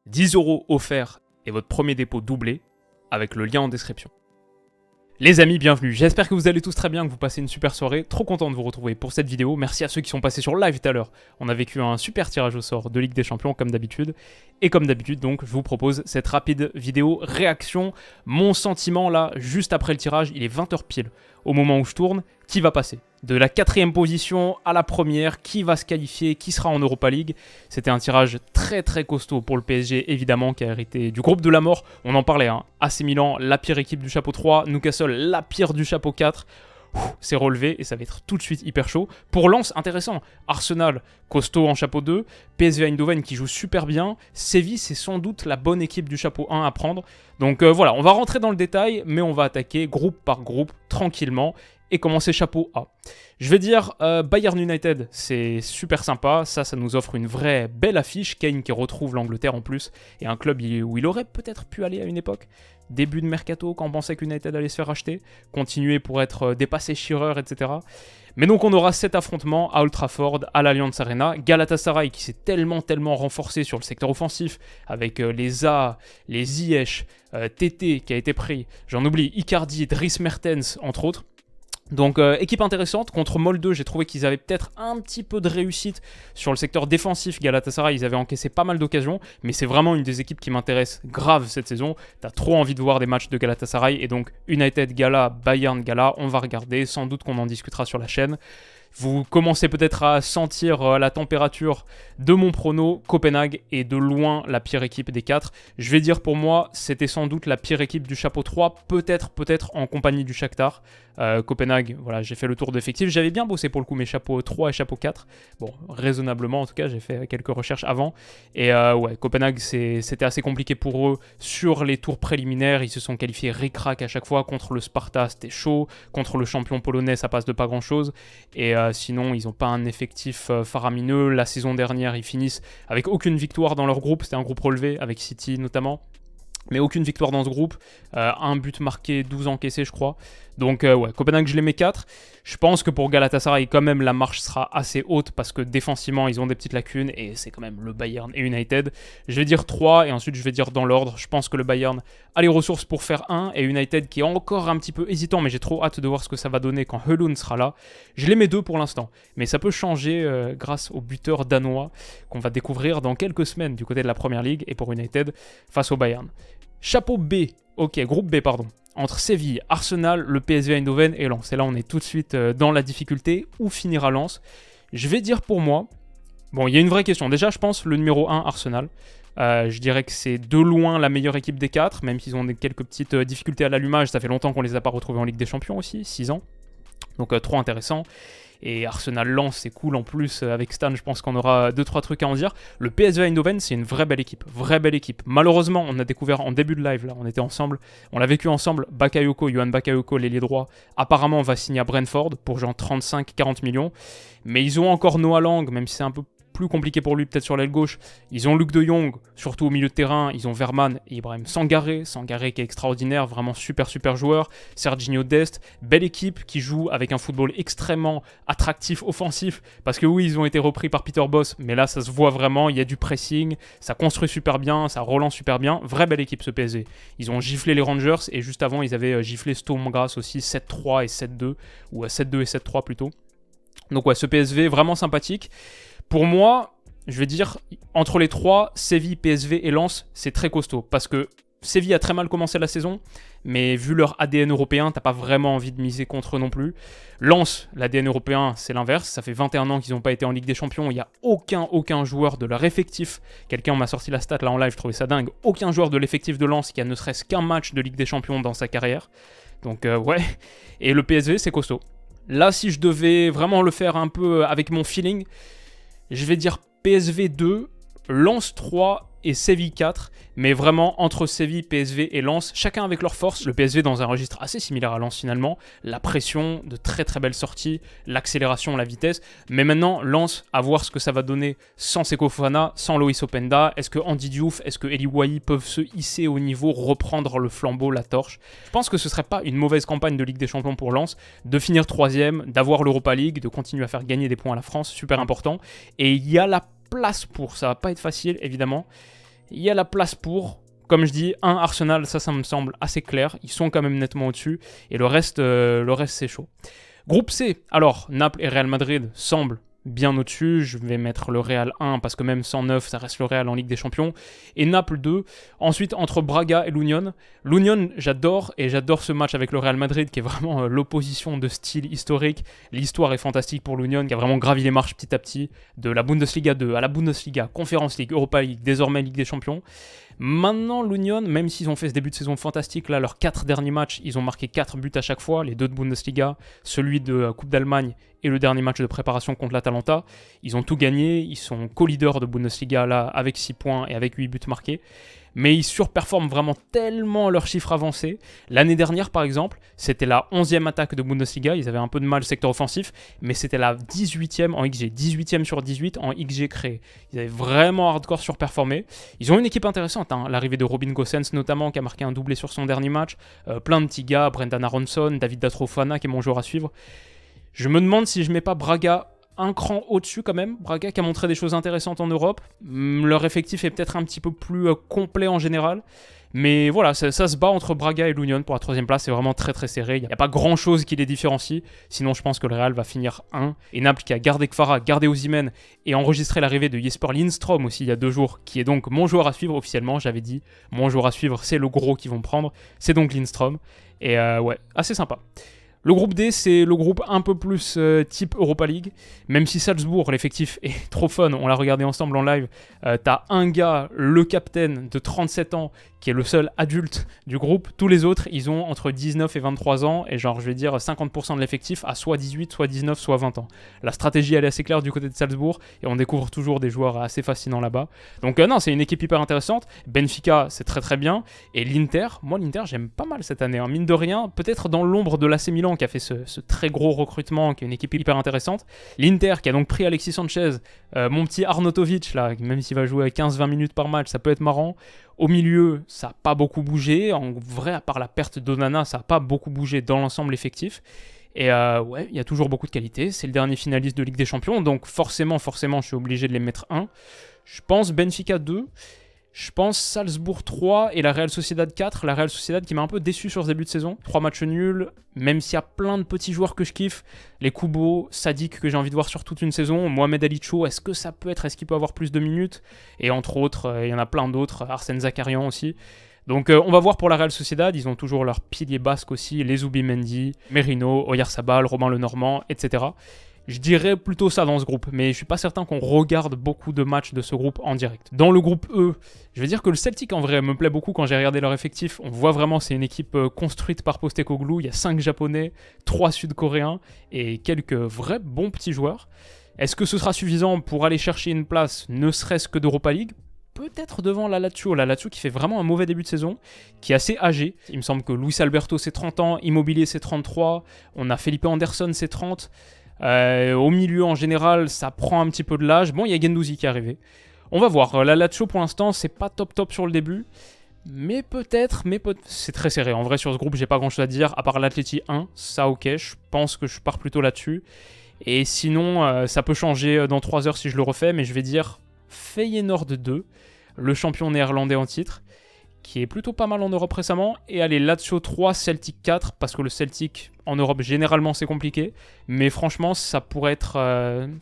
10 € offerts et votre premier dépôt doublé avec le lien en description. Les amis, bienvenue, j'espère que vous allez tous très bien, que vous passez une super soirée, trop content de vous retrouver pour cette vidéo, merci à ceux qui sont passés sur live tout à l'heure, on a vécu un super tirage au sort de Ligue des Champions comme d'habitude, et comme d'habitude donc je vous propose cette rapide vidéo réaction, mon sentiment là, juste après le tirage, il est 20 h pile, au moment où je tourne, qui va passer ? De la 4e position à la première, qui va se qualifier, qui sera en Europa League. C'était un tirage très costaud pour le PSG, évidemment, qui a hérité du groupe de la mort. On en parlait, hein. AC Milan, la pire équipe du chapeau 3, Newcastle, la pire du chapeau 4. C'est relevé et ça va être tout de suite hyper chaud. Pour Lens, intéressant. Arsenal, costaud en chapeau 2. PSV Eindhoven qui joue super bien. Séville, c'est sans doute la bonne équipe du chapeau 1 à prendre. Donc voilà, on va rentrer dans le détail, mais on va attaquer groupe par groupe, tranquillement. Et commencer chapeau A. Je vais dire Bayern United, c'est super sympa, ça nous offre une vraie belle affiche, Kane qui retrouve l'Angleterre en plus, et un club où il aurait peut-être pu aller à une époque, début de mercato quand on pensait qu'United allait se faire acheter, continuer pour être dépassé Shearer, etc. Mais donc on aura cet affrontement à Old Trafford, à l'Allianz Arena, Galatasaray qui s'est tellement renforcé sur le secteur offensif, avec les A, les Ziyech, TT qui a été pris, j'en oublie, Icardi, Dries Mertens entre autres. Donc équipe intéressante, contre Molde, j'ai trouvé qu'ils avaient peut-être un petit peu de réussite sur le secteur défensif. Galatasaray, ils avaient encaissé pas mal d'occasions, mais c'est vraiment une des équipes qui m'intéresse grave cette saison. T'as trop envie de voir des matchs de Galatasaray, et donc United Gala, Bayern Gala, on va regarder, sans doute qu'on en discutera sur la chaîne. Vous commencez peut-être à sentir la température de mon prono. Copenhague est de loin la pire équipe des 4. Je vais dire pour moi, c'était sans doute la pire équipe du chapeau 3, peut-être en compagnie du Shakhtar. Copenhague, voilà, j'ai fait le tour d'effectif. J'avais bien bossé pour le coup mes chapeaux 3 et chapeau 4. Bon, raisonnablement en tout cas, j'ai fait quelques recherches avant. Et ouais, Copenhague, c'était assez compliqué pour eux sur les tours préliminaires. Ils se sont qualifiés ric-rac à chaque fois. Contre le Sparta, c'était chaud. Contre le champion polonais, ça passe de pas grand-chose. Et sinon, ils n'ont pas un effectif faramineux. La saison dernière, ils finissent avec aucune victoire dans leur groupe. C'était un groupe relevé, avec City notamment. Mais aucune victoire dans ce groupe. Un but marqué, 12 encaissés, je crois. Donc ouais, Copenhague, je les mets 4. Je pense que pour Galatasaray, quand même, la marche sera assez haute parce que défensivement, ils ont des petites lacunes et c'est quand même le Bayern et United. Je vais dire 3 et ensuite je vais dire dans l'ordre. Je pense que le Bayern a les ressources pour faire 1 et United qui est encore un petit peu hésitant, mais j'ai trop hâte de voir ce que ça va donner quand Højlund sera là. Je les mets 2 pour l'instant, mais ça peut changer grâce au buteur danois qu'on va découvrir dans quelques semaines du côté de la Première Ligue et pour United face au Bayern. Chapeau B, ok, groupe B, pardon. Entre Séville, Arsenal, le PSV Eindhoven et Lens. Et là, on est tout de suite dans la difficulté. Où finira Lens ? Je vais dire pour moi... Bon, il y a une vraie question. Déjà, je pense le numéro 1, Arsenal. Je dirais que c'est de loin la meilleure équipe des 4, même s'ils ont quelques petites difficultés à l'allumage. Ça fait longtemps qu'on les a pas retrouvés en Ligue des Champions aussi, 6 ans. Donc trop intéressant. Et Arsenal-Lens, c'est cool en plus. Avec Stan, je pense qu'on aura 2-3 trucs à en dire. Le PSV Eindhoven, c'est une vraie belle équipe. Vraie belle équipe. Malheureusement, on a découvert en début de live, là, on était ensemble. On l'a vécu ensemble. Johan Bakayoko, l'ailier droit, apparemment, on va signer à Brentford pour genre 35-40 millions. Mais ils ont encore Noah Lang, même si c'est un peu plus compliqué pour lui peut-être sur l'aile gauche. Ils ont Luc de Jong, surtout au milieu de terrain. Ils ont Verman et Ibrahim Sangaré qui est extraordinaire, vraiment super joueur. Serginho Dest, belle équipe qui joue avec un football extrêmement attractif, offensif, parce que oui, ils ont été repris par Peter Bosz, mais là ça se voit vraiment, il y a du pressing, ça construit super bien, ça relance super bien, vraie belle équipe ce PSG. Ils ont giflé les Rangers et juste avant ils avaient giflé Sturm Graz aussi, 7-3 et 7-2, ou 7-2 et 7-3 plutôt. Donc ouais, ce PSV vraiment sympathique. Pour moi, je vais dire, entre les 3, Séville, PSV et Lens, c'est très costaud. Parce que Séville a très mal commencé la saison, mais vu leur ADN européen, t'as pas vraiment envie de miser contre eux non plus. Lens, l'ADN européen, c'est l'inverse. Ça fait 21 ans qu'ils n'ont pas été en Ligue des Champions. Il n'y a aucun joueur de leur effectif. Quelqu'un m'a sorti la stat là en live, je trouvais ça dingue. Aucun joueur de l'effectif de Lens qui a ne serait-ce qu'un match de Ligue des Champions dans sa carrière. Donc ouais. Et le PSV, c'est costaud. Là, si je devais vraiment le faire un peu avec mon feeling... Je vais dire PSV 2, Lens 3 et Séville 4, mais vraiment entre Séville, PSV et Lens, chacun avec leur force. Le PSV dans un registre assez similaire à Lens finalement, la pression, de très belles sorties, l'accélération, la vitesse, mais maintenant Lens, à voir ce que ça va donner sans Seko Fofana, sans Loïs Openda, est-ce que Andy Diouf, est-ce que Eli Wahi peuvent se hisser au niveau, reprendre le flambeau, la torche. Je pense que ce serait pas une mauvaise campagne de Ligue des Champions pour Lens, de finir 3ème, d'avoir l'Europa League, de continuer à faire gagner des points à la France, super important, et il y a la place pour, ça va pas être facile évidemment. il y a la place pour. Comme je dis, Arsenal, ça me semble assez clair. Ils sont quand même nettement au-dessus. Et le reste c'est chaud. Groupe C, alors Naples et Real Madrid semblent bien au-dessus. Je vais mettre le Real 1 parce que même sans 9, ça reste le Real en Ligue des Champions. Et Naples 2. Ensuite, entre Braga et l'Union. L'Union, j'adore. Et j'adore ce match avec le Real Madrid qui est vraiment l'opposition de style historique. L'histoire est fantastique pour l'Union qui a vraiment gravi les marches petit à petit. De la Bundesliga 2 à la Bundesliga, Conference League, Europa League, désormais Ligue des Champions. Maintenant, l'Union, même s'ils ont fait ce début de saison fantastique, là, leurs 4 derniers matchs, ils ont marqué 4 buts à chaque fois, les 2 de Bundesliga, celui de Coupe d'Allemagne et le dernier match de préparation contre l'Atalanta. Ils ont tout gagné, ils sont co-leaders de Bundesliga là, avec 6 points et avec 8 buts marqués. Mais ils surperforment vraiment tellement leurs chiffres avancés. L'année dernière, par exemple, c'était la 11e attaque de Bundesliga. Ils avaient un peu de mal secteur offensif, mais c'était la 18e en XG. 18e sur 18 en XG créé. Ils avaient vraiment hardcore surperformé. Ils ont une équipe intéressante. L'arrivée de Robin Gosens, notamment, qui a marqué un doublé sur son dernier match. Plein de petits gars, Brendan Aronson, David Datrofana, qui est mon joueur à suivre. Je me demande si je mets pas Braga un cran au-dessus quand même. Braga qui a montré des choses intéressantes en Europe. Leur effectif est peut-être un petit peu plus complet en général. Mais voilà, ça se bat entre Braga et l'Union pour la 3ème place. C'est vraiment très très serré. Il n'y a pas grand-chose qui les différencie. Sinon, je pense que le Real va finir 1. Et Naples qui a gardé Kvara, gardé Osimhen et enregistré l'arrivée de Jesper Lindström aussi il y a 2 jours, qui est donc mon joueur à suivre officiellement. J'avais dit, mon joueur à suivre, c'est le gros qu'ils vont prendre. C'est donc Lindström. Et ouais, assez sympa. Le groupe D, c'est le groupe un peu plus type Europa League. Même si Salzbourg, l'effectif est trop fun, on l'a regardé ensemble en live. T'as un gars, le capitaine de 37 ans, qui est le seul adulte du groupe. Tous les autres, ils ont entre 19 et 23 ans. Et genre, je vais dire 50% de l'effectif à soit 18, soit 19, soit 20 ans. La stratégie, elle est assez claire du côté de Salzbourg. Et on découvre toujours des joueurs assez fascinants là-bas. Donc non, c'est une équipe hyper intéressante. Benfica, c'est très très bien. Et l'Inter, moi l'Inter, j'aime pas mal cette année. Mine de rien, peut-être dans l'ombre de l'AC Milan qui a fait ce très gros recrutement, qui est une équipe hyper intéressante. L'Inter qui a donc pris Alexis Sanchez, mon petit Arnautovic, là, même s'il va jouer 15-20 minutes par match, ça peut être marrant. Au milieu, ça n'a pas beaucoup bougé. En vrai, à part la perte d'Onana, ça n'a pas beaucoup bougé dans l'ensemble effectif. Et ouais, il y a toujours beaucoup de qualité. C'est le dernier finaliste de Ligue des Champions, donc forcément, je suis obligé de les mettre 1. Je pense Benfica 2. Je pense Salzbourg 3 et la Real Sociedad 4. La Real Sociedad qui m'a un peu déçu sur ce début de saison. 3 matchs nuls, même s'il y a plein de petits joueurs que je kiffe. Les Kubo, Sadik que j'ai envie de voir sur toute une saison. Mohamed Alicho, est-ce qu'il peut avoir plus de minutes? Et entre autres, il y en a plein d'autres. Arsène Zakarian aussi. Donc on va voir pour la Real Sociedad. Ils ont toujours leur pilier basque aussi. Les Zubimendi, Merino, Oyarzabal, Robin Lenormand, etc. Je dirais plutôt ça dans ce groupe, mais je suis pas certain qu'on regarde beaucoup de matchs de ce groupe en direct. Dans le groupe E, je vais dire que le Celtic en vrai me plaît beaucoup quand j'ai regardé leur effectif. On voit vraiment c'est une équipe construite par Postecoglou. Il y a 5 Japonais, 3 Sud-Coréens et quelques vrais bons petits joueurs. Est-ce que ce sera suffisant pour aller chercher une place, ne serait-ce que d'Europa League ? Peut-être devant la Lazio qui fait vraiment un mauvais début de saison, qui est assez âgé. Il me semble que Luis Alberto c'est 30 ans, Immobilier c'est 33, on a Felipe Anderson c'est 30. Au milieu en général ça prend un petit peu de l'âge. Bon, il y a Guendouzi qui est arrivé. On va voir, la Lazio pour l'instant c'est pas top sur le début. Mais peut-être, c'est très serré. En vrai sur ce groupe j'ai pas grand chose à dire, à part l'Atleti 1, ça ok, je pense que je pars plutôt là-dessus. Et sinon ça peut changer dans 3 heures si je le refais, mais je vais dire Feyenoord 2, le champion néerlandais en titre, qui est plutôt pas mal en Europe récemment, et allez, Lazio 3, Celtic 4, parce que le Celtic en Europe généralement c'est compliqué, mais franchement ça pourrait être un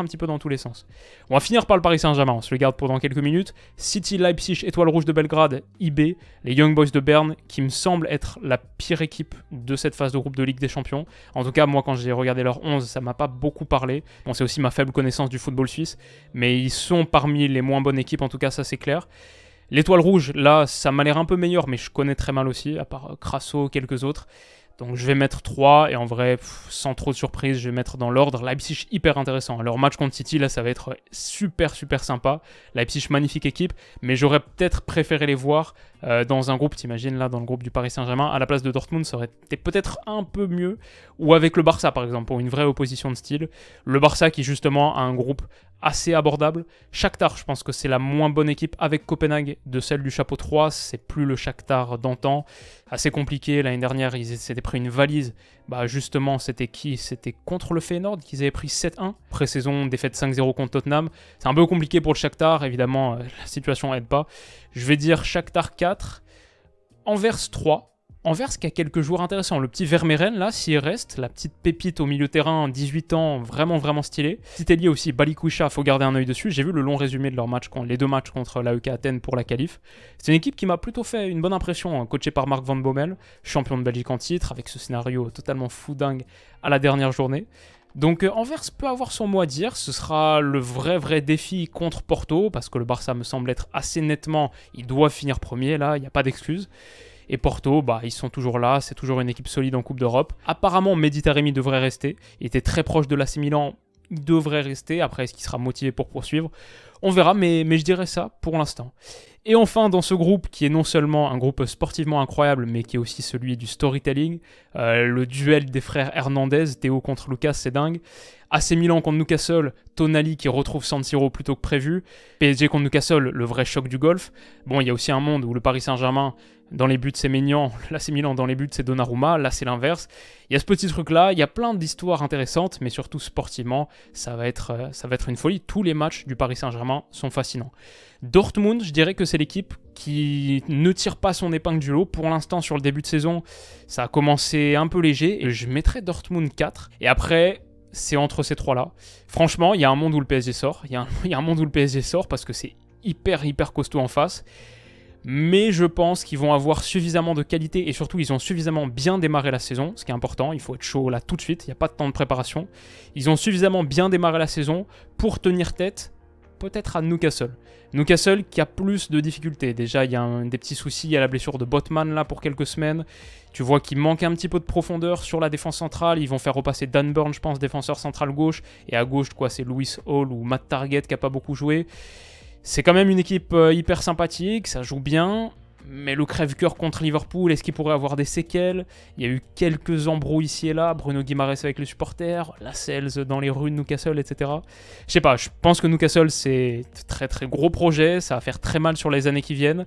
petit peu dans tous les sens. On va finir par le Paris Saint-Germain, on se le garde pour dans quelques minutes. City, Leipzig, Étoile Rouge de Belgrade, IB, les Young Boys de Berne, qui me semblent être la pire équipe de cette phase de groupe de Ligue des Champions. En tout cas, moi quand j'ai regardé leur 11, ça m'a pas beaucoup parlé. Bon, c'est aussi ma faible connaissance du football suisse, mais ils sont parmi les moins bonnes équipes, en tout cas ça c'est clair. L'Étoile Rouge, là, ça m'a l'air un peu meilleur, mais je connais très mal aussi, à part Crasso, quelques autres. Donc je vais mettre 3, et en vrai, sans trop de surprise, je vais mettre dans l'ordre. Leipzig, hyper intéressant. Leur match contre City, là, ça va être super sympa. Leipzig, magnifique équipe, mais j'aurais peut-être préféré les voir dans un groupe, t'imagines, là, dans le groupe du Paris Saint-Germain, à la place de Dortmund, ça aurait été peut-être un peu mieux. Ou avec le Barça, par exemple, pour une vraie opposition de style. Le Barça qui, justement, a un groupe assez abordable. Shakhtar, je pense que c'est la moins bonne équipe avec Copenhague de celle du chapeau 3. C'est plus le Shakhtar d'antan. Assez compliqué. L'année dernière, ils s'étaient pris une valise Bah justement, c'était qui? C'était contre le Feyenoord qu'ils avaient pris 7-1. Pré-saison, défaite 5-0 contre Tottenham. C'est un peu compliqué pour le Shakhtar, évidemment, la situation aide pas. Je vais dire Shakhtar 4, Anvers 3. Anvers qui a quelques joueurs intéressants. Le petit Vermeeren, là, s'il reste, la petite pépite au milieu de terrain, 18 ans, vraiment, vraiment stylé. Petit ailier aussi, Balikwisha, faut garder un œil dessus. J'ai vu le long résumé de leur match, les 2 matchs contre l'AEK Athènes pour la qualif. C'est une équipe qui m'a plutôt fait une bonne impression, hein, coachée par Mark Van Bommel, champion de Belgique en titre, avec ce scénario totalement fou dingue à la dernière journée. Donc Anvers peut avoir son mot à dire, ce sera le vrai défi contre Porto, parce que le Barça me semble être assez nettement, il doit finir premier, là, il n'y a pas d'excuse. Et Porto, bah, ils sont toujours là, c'est toujours une équipe solide en Coupe d'Europe. Apparemment, Mehdi Taremi devrait rester. Il était très proche de l'AC Milan, il devrait rester. Après, est-ce qu'il sera motivé pour poursuivre? On verra, mais je dirais ça pour l'instant. Et enfin, dans ce groupe, qui est non seulement un groupe sportivement incroyable, mais qui est aussi celui du storytelling, le duel des frères Hernandez, Théo contre Lucas, c'est dingue. AC Milan contre Newcastle, Tonali qui retrouve San Siro plutôt que prévu. PSG contre Newcastle, le vrai choc du golf. Bon, il y a aussi un monde où le Paris Saint-Germain, dans les buts c'est Maignan, l'AC Milan dans les buts c'est Donnarumma, là c'est l'inverse. Il y a ce petit truc là, il y a plein d'histoires intéressantes, mais surtout sportivement, ça va être une folie. Tous les matchs du Paris Saint-Germain sont fascinants. Dortmund, je dirais que c'est l'équipe qui ne tire pas son épingle du lot. Pour l'instant, sur le début de saison, ça a commencé un peu léger, et je mettrais Dortmund 4. Et après, c'est entre ces trois-là. Franchement, il y a un monde où le PSG sort. Il y a un monde où le PSG sort parce que c'est hyper costaud en face. Mais je pense qu'ils vont avoir suffisamment de qualité et surtout ils ont suffisamment bien démarré la saison, ce qui est important, il faut être chaud là tout de suite, il n'y a pas de temps de préparation. Ils ont suffisamment bien démarré la saison pour tenir tête peut-être à Newcastle. Newcastle qui a plus de difficultés. Déjà il y a des petits soucis, il y a la blessure de Botman là pour quelques semaines. Tu vois qu'il manque un petit peu de profondeur sur la défense centrale. Ils vont faire repasser Dan Burn, je pense, défenseur central gauche. Et à gauche, quoi, c'est Lewis Hall ou Matt Target qui n'a pas beaucoup joué. C'est quand même une équipe hyper sympathique, ça joue bien, mais le crève-cœur contre Liverpool, est-ce qu'il pourrait avoir des séquelles? Il y a eu quelques embrouilles ici et là, Bruno Guimaraes avec les supporters, Lascelles dans les rues de Newcastle, etc. Je sais pas, je pense que Newcastle c'est très gros projet, ça va faire très mal sur les années qui viennent.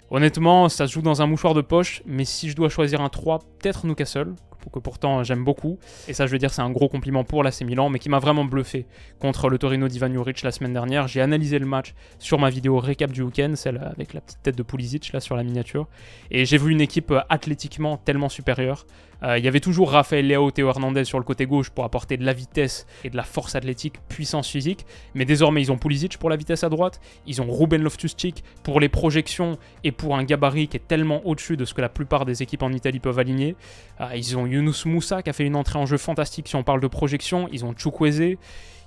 Honnêtement, ça se joue dans un mouchoir de poche, mais si je dois choisir un 3, peut-être Newcastle, que pourtant j'aime beaucoup. Et ça, je veux dire, c'est un gros compliment pour l'AC Milan, mais qui m'a vraiment bluffé contre le Torino d'Ivan Juric la semaine dernière. J'ai analysé le match sur ma vidéo récap du week-end, celle avec la petite tête de Pulisic là sur la miniature. Et j'ai vu une équipe athlétiquement tellement supérieure. Il y avait toujours Rafael Leao, Théo Hernandez sur le côté gauche pour apporter de la vitesse et de la force athlétique, puissance physique. Mais désormais, ils ont Pulisic pour la vitesse à droite. Ils ont Ruben Loftus-Cheek pour les projections et pour un gabarit qui est tellement au-dessus de ce que la plupart des équipes en Italie peuvent aligner. Ils ont Younous Moussa qui a fait une entrée en jeu fantastique si on parle de projection. Ils ont Chukwueze.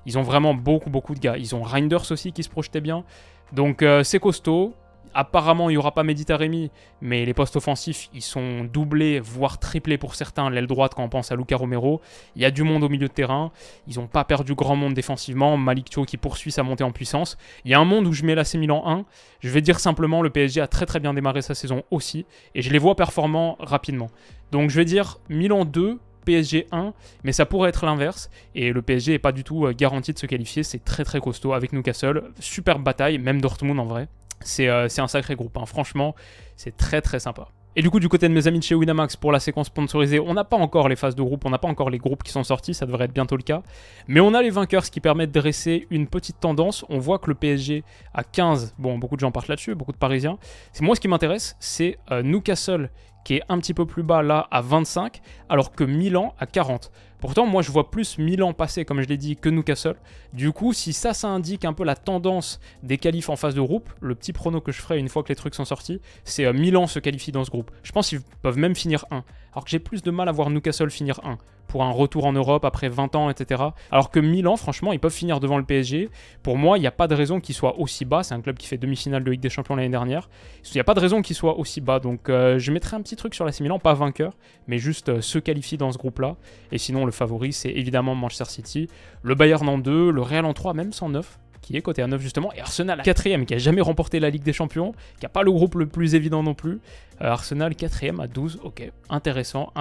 Ils ont vraiment beaucoup de gars. Ils ont Reinders aussi qui se projetait bien. Donc c'est costaud. Apparemment, il n'y aura pas Mehdi Taremi, mais les postes offensifs, ils sont doublés, voire triplés pour certains. L'aile droite, quand on pense à Luca Romero. Il y a du monde au milieu de terrain. Ils n'ont pas perdu grand monde défensivement. Malik Thiaw qui poursuit sa montée en puissance. Il y a un monde où je mets l'AC Milan 1. Je vais dire simplement, le PSG a très bien démarré sa saison aussi. Et je les vois performants rapidement. Donc je vais dire Milan 2, PSG 1, mais ça pourrait être l'inverse. Et le PSG n'est pas du tout garanti de se qualifier. C'est très costaud avec Newcastle. Superbe bataille, même Dortmund en vrai. C'est un sacré groupe, hein. Franchement, c'est très sympa. Et du coup, du côté de mes amis de chez Winamax, pour la séquence sponsorisée, on n'a pas encore les phases de groupe, on n'a pas encore les groupes qui sont sortis, ça devrait être bientôt le cas. Mais on a les vainqueurs, ce qui permet de dresser une petite tendance. On voit que le PSG à 15, bon, beaucoup de gens partent là-dessus, beaucoup de Parisiens. Moi, ce qui m'intéresse, c'est Newcastle, qui est un petit peu plus bas là, à 25, alors que Milan à 40. Pourtant, moi, je vois plus Milan passer, comme je l'ai dit, que Newcastle. Du coup, si ça indique un peu la tendance des qualifs en phase de groupe, le petit prono que je ferai une fois que les trucs sont sortis, c'est Milan se qualifie dans ce groupe. Je pense qu'ils peuvent même finir 1. Alors que j'ai plus de mal à voir Newcastle finir 1 pour un retour en Europe après 20 ans, etc. Alors que Milan, franchement, ils peuvent finir devant le PSG. Pour moi, il n'y a pas de raison qu'ils soient aussi bas. C'est un club qui fait demi-finale de Ligue des Champions l'année dernière. Il n'y a pas de raison qu'ils soient aussi bas. Donc, je mettrai un petit truc sur l'AC Milan, pas vainqueur, mais juste se qualifier dans ce groupe-là. Et sinon, le favori, c'est évidemment Manchester City. Le Bayern en 2, le Real en 3, même sans 9. Qui est coté à 9 justement, et Arsenal à 4ème, qui a jamais remporté la Ligue des Champions, qui n'a pas le groupe le plus évident non plus. Arsenal 4ème à 12, ok, intéressant.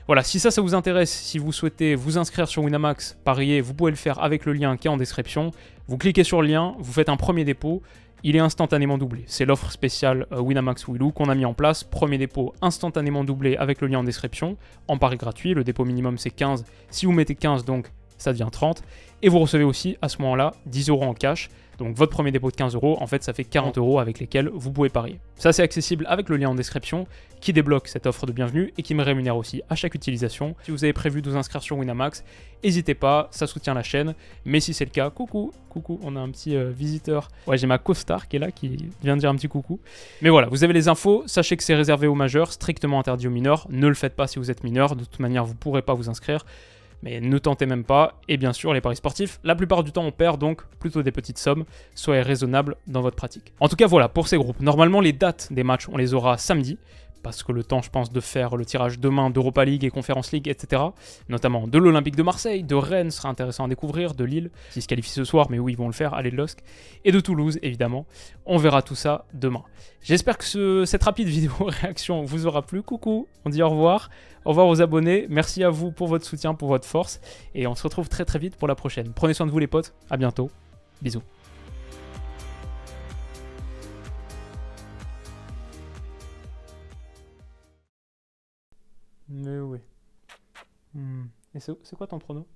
Voilà, si ça vous intéresse, si vous souhaitez vous inscrire sur Winamax, parier, vous pouvez le faire avec le lien qui est en description. Vous cliquez sur le lien, vous faites un premier dépôt, il est instantanément doublé. C'est l'offre spéciale Winamax Willow qu'on a mis en place. Premier dépôt instantanément doublé avec le lien en description, en pari gratuit. Le dépôt minimum c'est 15. Si vous mettez 15, donc ça devient 30. Et vous recevez aussi à ce moment-là 10 € en cash. Donc votre premier dépôt de 15 €, en fait ça fait 40 € avec lesquels vous pouvez parier. Ça c'est accessible avec le lien en description qui débloque cette offre de bienvenue et qui me rémunère aussi à chaque utilisation. Si vous avez prévu de vous inscrire sur Winamax, n'hésitez pas, ça soutient la chaîne. Mais si c'est le cas, coucou, on a un petit visiteur. Ouais, j'ai ma co-star qui est là, qui vient de dire un petit coucou. Mais voilà, vous avez les infos, sachez que c'est réservé aux majeurs, strictement interdit aux mineurs. Ne le faites pas si vous êtes mineur, de toute manière vous ne pourrez pas vous inscrire. Mais ne tentez même pas, et bien sûr les paris sportifs, la plupart du temps on perd, donc plutôt des petites sommes, soyez raisonnable dans votre pratique. En tout cas voilà, pour ces groupes, normalement les dates des matchs on les aura samedi, parce que le temps je pense de faire le tirage demain d'Europa League et Conference League, etc. Notamment de l'Olympique de Marseille, de Rennes sera intéressant à découvrir, de Lille, qui se qualifie ce soir, mais oui ils vont le faire, allez de LOSC, et de Toulouse évidemment, on verra tout ça demain. J'espère que cette rapide vidéo réaction vous aura plu, coucou, on dit au revoir aux abonnés, merci à vous pour votre soutien, pour votre force, et on se retrouve très très vite pour la prochaine. Prenez soin de vous les potes, à bientôt, bisous. Mais oui. Et c'est quoi ton prono ?